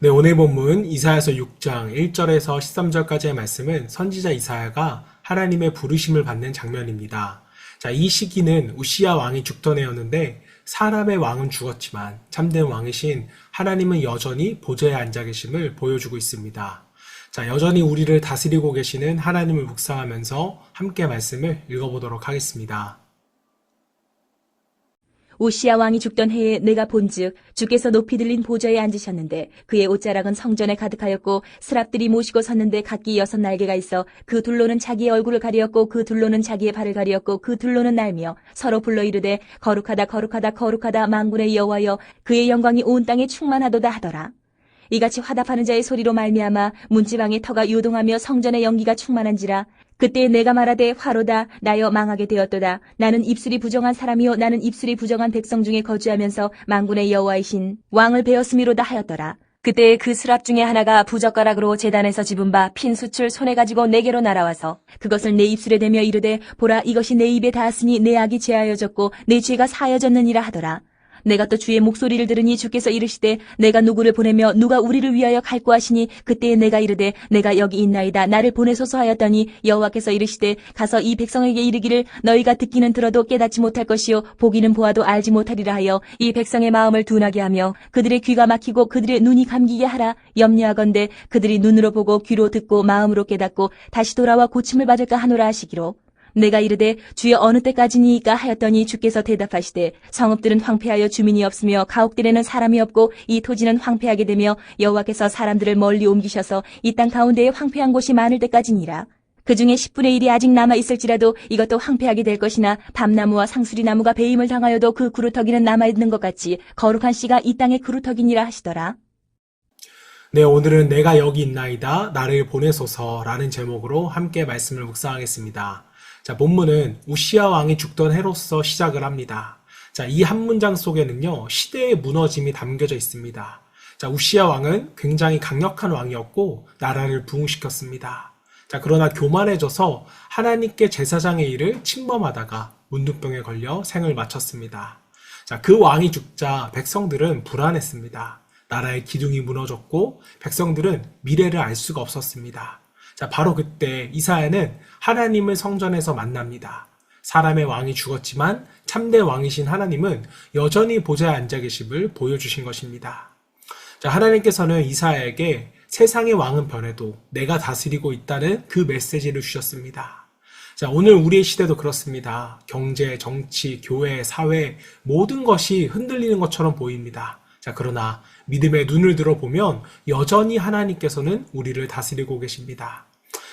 네, 오늘 본문 이사야서 6장 1절에서 13절까지의 말씀은 선지자 이사야가 하나님의 부르심을 받는 장면입니다. 자, 이 시기는 우시야 왕이 죽던 해였는데 사람의 왕은 죽었지만 참된 왕이신 하나님은 여전히 보좌에 앉아 계심을 보여주고 있습니다. 자, 여전히 우리를 다스리고 계시는 하나님을 묵상하면서 함께 말씀을 읽어보도록 하겠습니다. 우시야 왕이 죽던 해에 내가 본즉 주께서 높이 들린 보좌에 앉으셨는데 그의 옷자락은 성전에 가득하였고 스랍들이 모시고 섰는데 각기 6날개가 있어 그 둘로는 자기의 얼굴을 가리었고 그 둘로는 자기의 발을 가리었고 그 둘로는 날며 서로 불러 이르되 거룩하다 거룩하다 거룩하다 만군의 여호와여 그의 영광이 온 땅에 충만하도다 하더라. 이같이 화답하는 자의 소리로 말미암아 문지방의 터가 요동하며 성전의 연기가 충만한지라. 그때 내가 말하되 화로다 나여 망하게 되었도다. 나는 입술이 부정한 사람이요 나는 입술이 부정한 백성 중에 거주하면서 만군의 여호와이신 왕을 베었음이로다 하였더라. 그때 그 스랍 중에 하나가 부젓가락으로 제단에서 집은 바 핀 숯을 손에 가지고 내게로 날아와서 그것을 내 입술에 대며 이르되 보라 이것이 내 입에 닿았으니 내 악이 제하여졌고 내 죄가 사하여졌느니라 하더라. 내가 또 주의 목소리를 들으니 주께서 이르시되 내가 누구를 보내며 누가 우리를 위하여 갈고 하시니 그때에 내가 이르되 내가 여기 있나이다 나를 보내소서 하였더니 여호와께서 이르시되 가서 이 백성에게 이르기를 너희가 듣기는 들어도 깨닫지 못할 것이요 보기는 보아도 알지 못하리라 하여 이 백성의 마음을 둔하게 하며 그들의 귀가 막히고 그들의 눈이 감기게 하라. 염려하건대 그들이 눈으로 보고 귀로 듣고 마음으로 깨닫고 다시 돌아와 고침을 받을까 하노라 하시기로. 내가 이르되 주여 어느 때까지니이까 하였더니 주께서 대답하시되 성읍들은 황폐하여 주민이 없으며 가옥들에는 사람이 없고 이 토지는 황폐하게 되며 여호와께서 사람들을 멀리 옮기셔서 이 땅 가운데에 황폐한 곳이 많을 때까지니라. 그 중에 10분의 1이 아직 남아 있을지라도 이것도 황폐하게 될 것이나 밤나무와 상수리나무가 배임을 당하여도 그 그루터기는 남아 있는 것 같이 거룩한 씨가 이 땅의 그루터기니라 하시더라. 네, 오늘은 내가 여기 있나이다 나를 보내소서라는 제목으로 함께 말씀을 묵상하겠습니다. 자, 본문은 우시야 왕이 죽던 해로서 시작을 합니다. 자, 이 한 문장 속에는요, 시대의 무너짐이 담겨져 있습니다. 자, 우시야 왕은 굉장히 강력한 왕이었고, 나라를 부흥시켰습니다. 자, 그러나 교만해져서 하나님께 제사장의 일을 침범하다가 문둥병에 걸려 생을 마쳤습니다. 자, 그 왕이 죽자 백성들은 불안했습니다. 나라의 기둥이 무너졌고, 백성들은 미래를 알 수가 없었습니다. 자, 바로 그때 이사야는 하나님을 성전에서 만납니다. 사람의 왕이 죽었지만 참된 왕이신 하나님은 여전히 보좌에 앉아 계심을 보여주신 것입니다. 자, 하나님께서는 이사야에게 세상의 왕은 변해도 내가 다스리고 있다는 그 메시지를 주셨습니다. 자, 오늘 우리의 시대도 그렇습니다. 경제, 정치, 교회, 사회 모든 것이 흔들리는 것처럼 보입니다. 자, 그러나 믿음의 눈을 들어보면 여전히 하나님께서는 우리를 다스리고 계십니다.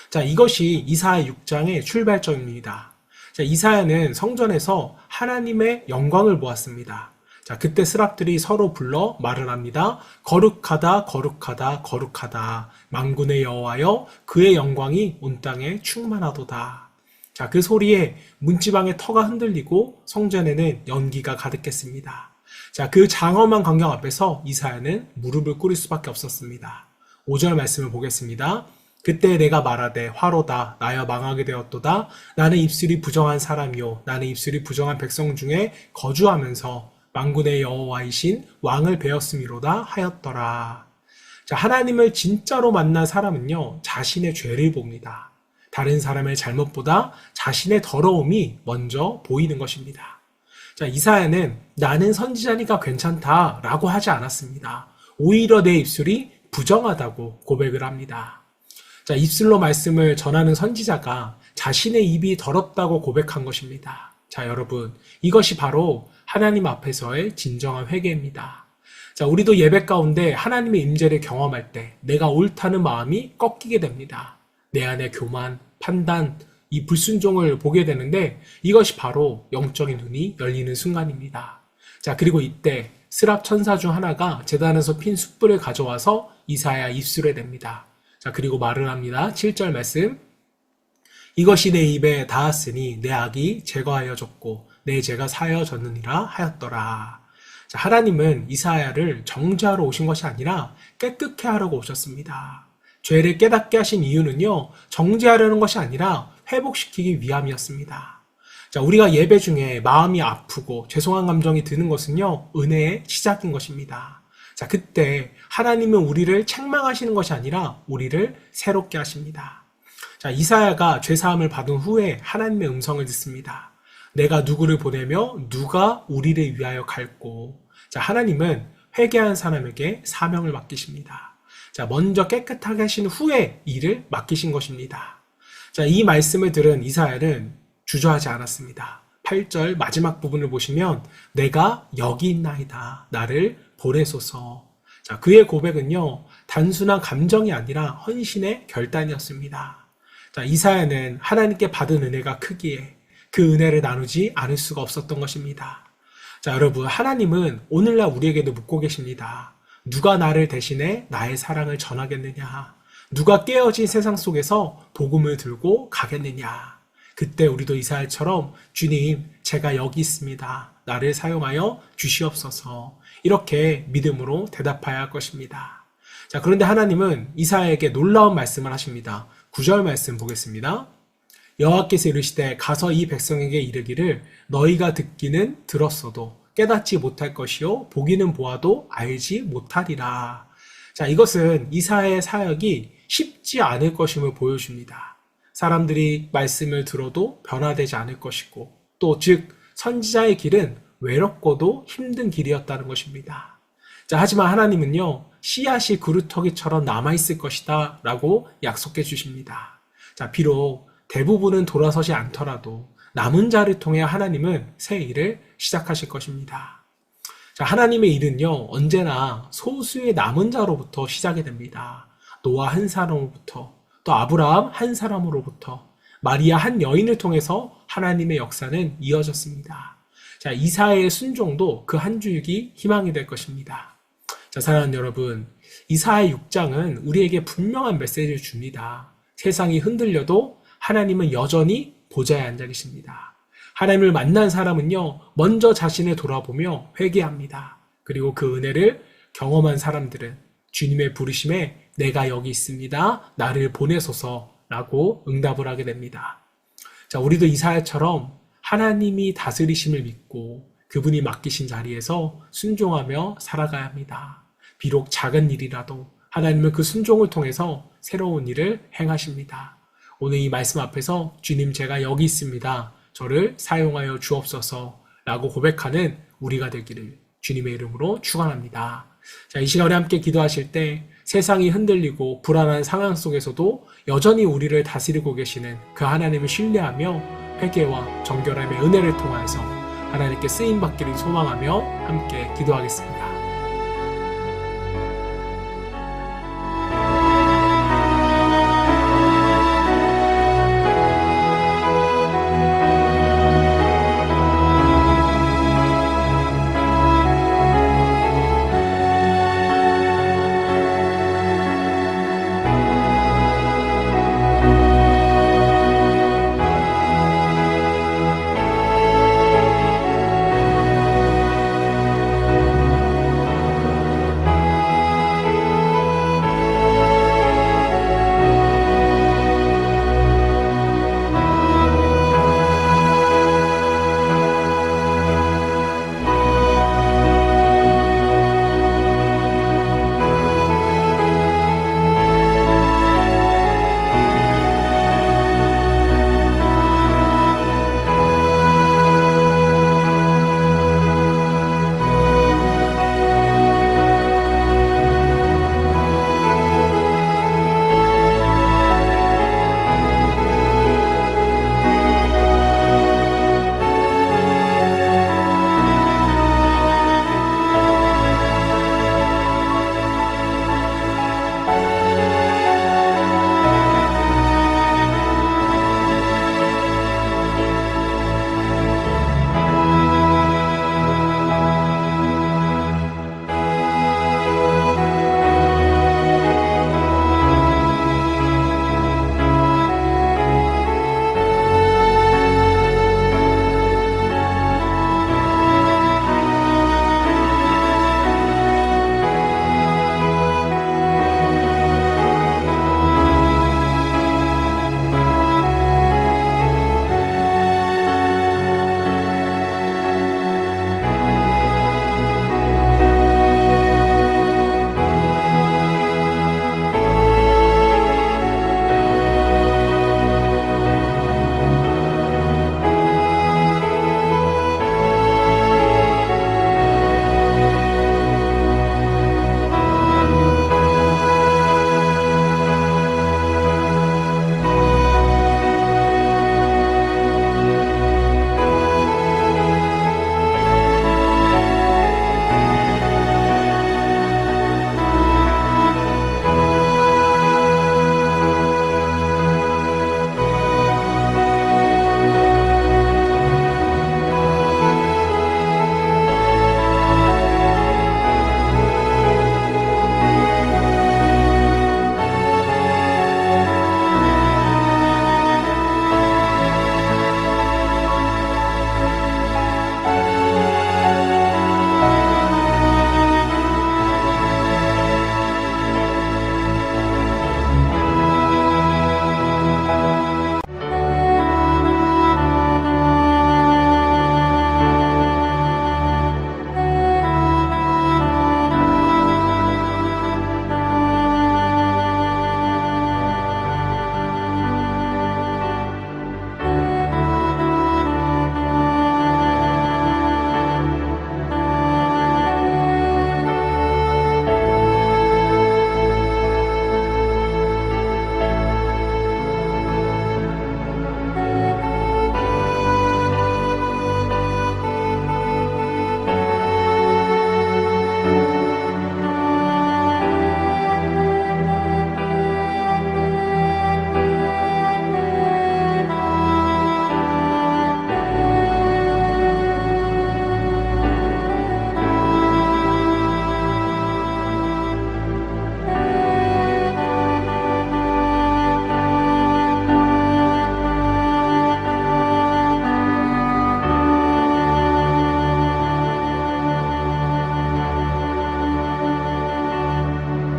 자, 이것이 이사야 6장의 출발점입니다. 자, 이사야는 성전에서 하나님의 영광을 보았습니다. 자, 그때 스랍들이 서로 불러 말을 합니다. 거룩하다, 거룩하다, 거룩하다. 만군의 여호와여, 그의 영광이 온 땅에 충만하도다. 자, 그 소리에 문지방의 터가 흔들리고 성전에는 연기가 가득했습니다. 자, 그 장엄한 광경 앞에서 이사야는 무릎을 꿇을 수밖에 없었습니다. 5절 말씀을 보겠습니다. 그때 내가 말하되 화로다 나여 망하게 되었도다. 나는 입술이 부정한 사람이요 나는 입술이 부정한 백성 중에 거주하면서 만군의 여호와이신 왕을 베었음이로다 하였더라. 자, 하나님을 진짜로 만난 사람은요 자신의 죄를 봅니다. 다른 사람의 잘못보다 자신의 더러움이 먼저 보이는 것입니다. 자, 이사야는 나는 선지자니까 괜찮다라고 하지 않았습니다. 오히려 내 입술이 부정하다고 고백을 합니다. 자, 입술로 말씀을 전하는 선지자가 자신의 입이 더럽다고 고백한 것입니다. 자, 여러분, 이것이 바로 하나님 앞에서의 진정한 회개입니다. 자, 우리도 예배 가운데 하나님의 임재를 경험할 때 내가 옳다는 마음이 꺾이게 됩니다. 내 안에 교만, 판단, 이 불순종을 보게 되는데 이것이 바로 영적인 눈이 열리는 순간입니다. 자, 그리고 이때 스랍 천사 중 하나가 제단에서 핀 숯불을 가져와서 이사야 입술에 댑니다. 자, 그리고 말을 합니다. 7절 말씀. 이것이 내 입에 닿았으니 내 악이 제거하여졌고 내 죄가 사하여졌느니라 하였더라. 자, 하나님은 이사야를 정죄하러 오신 것이 아니라 깨끗게 하려고 오셨습니다. 죄를 깨닫게 하신 이유는요, 정죄하려는 것이 아니라 회복시키기 위함이었습니다. 자, 우리가 예배 중에 마음이 아프고 죄송한 감정이 드는 것은요, 은혜의 시작인 것입니다. 자, 그때 하나님은 우리를 책망하시는 것이 아니라 우리를 새롭게 하십니다. 자, 이사야가 죄사함을 받은 후에 하나님의 음성을 듣습니다. 내가 누구를 보내며 누가 우리를 위하여 갈고. 자, 하나님은 회개한 사람에게 사명을 맡기십니다. 자, 먼저 깨끗하게 하신 후에 일을 맡기신 것입니다. 자, 이 말씀을 들은 이사야는 주저하지 않았습니다. 8절 마지막 부분을 보시면 내가 여기 있나이다. 나를 보내소서. 자, 그의 고백은요, 단순한 감정이 아니라 헌신의 결단이었습니다. 자, 이사야는 하나님께 받은 은혜가 크기에 그 은혜를 나누지 않을 수가 없었던 것입니다. 자, 여러분, 하나님은 오늘날 우리에게도 묻고 계십니다. 누가 나를 대신해 나의 사랑을 전하겠느냐? 누가 깨어진 세상 속에서 복음을 들고 가겠느냐? 그때 우리도 이사야처럼 주님, 제가 여기 있습니다. 나를 사용하여 주시옵소서. 이렇게 믿음으로 대답해야 할 것입니다. 자, 그런데 하나님은 이사야에게 놀라운 말씀을 하십니다. 9절 말씀 보겠습니다. 여호와께서 이르시되 가서 이 백성에게 이르기를 너희가 듣기는 들었어도 깨닫지 못할 것이요 보기는 보아도 알지 못하리라. 자, 이것은 이사야의 사역이 쉽지 않을 것임을 보여줍니다. 사람들이 말씀을 들어도 변화되지 않을 것이고 또 즉 선지자의 길은 외롭고도 힘든 길이었다는 것입니다. 자, 하지만 하나님은요, 씨앗이 그루터기처럼 남아있을 것이다 라고 약속해 주십니다. 자, 비록 대부분은 돌아서지 않더라도 남은 자를 통해 하나님은 새 일을 시작하실 것입니다. 자, 하나님의 일은요, 언제나 소수의 남은 자로부터 시작이 됩니다. 노아 한 사람으로부터, 또 아브라함 한 사람으로부터, 마리아 한 여인을 통해서 하나님의 역사는 이어졌습니다. 자, 이사야의 순종도 그 한 줄기 희망이 될 것입니다. 자, 사랑하는 여러분, 이사야 6장은 우리에게 분명한 메시지를 줍니다. 세상이 흔들려도 하나님은 여전히 보좌에 앉아 계십니다. 하나님을 만난 사람은요, 먼저 자신을 돌아보며 회개합니다. 그리고 그 은혜를 경험한 사람들은 주님의 부르심에 내가 여기 있습니다. 나를 보내소서라고 응답을 하게 됩니다. 자, 우리도 이사야처럼 하나님이 다스리심을 믿고 그분이 맡기신 자리에서 순종하며 살아가야 합니다. 비록 작은 일이라도 하나님은 그 순종을 통해서 새로운 일을 행하십니다. 오늘 이 말씀 앞에서 주님, 제가 여기 있습니다. 저를 사용하여 주옵소서 라고 고백하는 우리가 되기를 주님의 이름으로 축원합니다. 자, 이 시간에 함께 기도하실 때 세상이 흔들리고 불안한 상황 속에서도 여전히 우리를 다스리고 계시는 그 하나님을 신뢰하며 회개와 정결함의 은혜를 통하여서 하나님께 쓰임받기를 소망하며 함께 기도하겠습니다.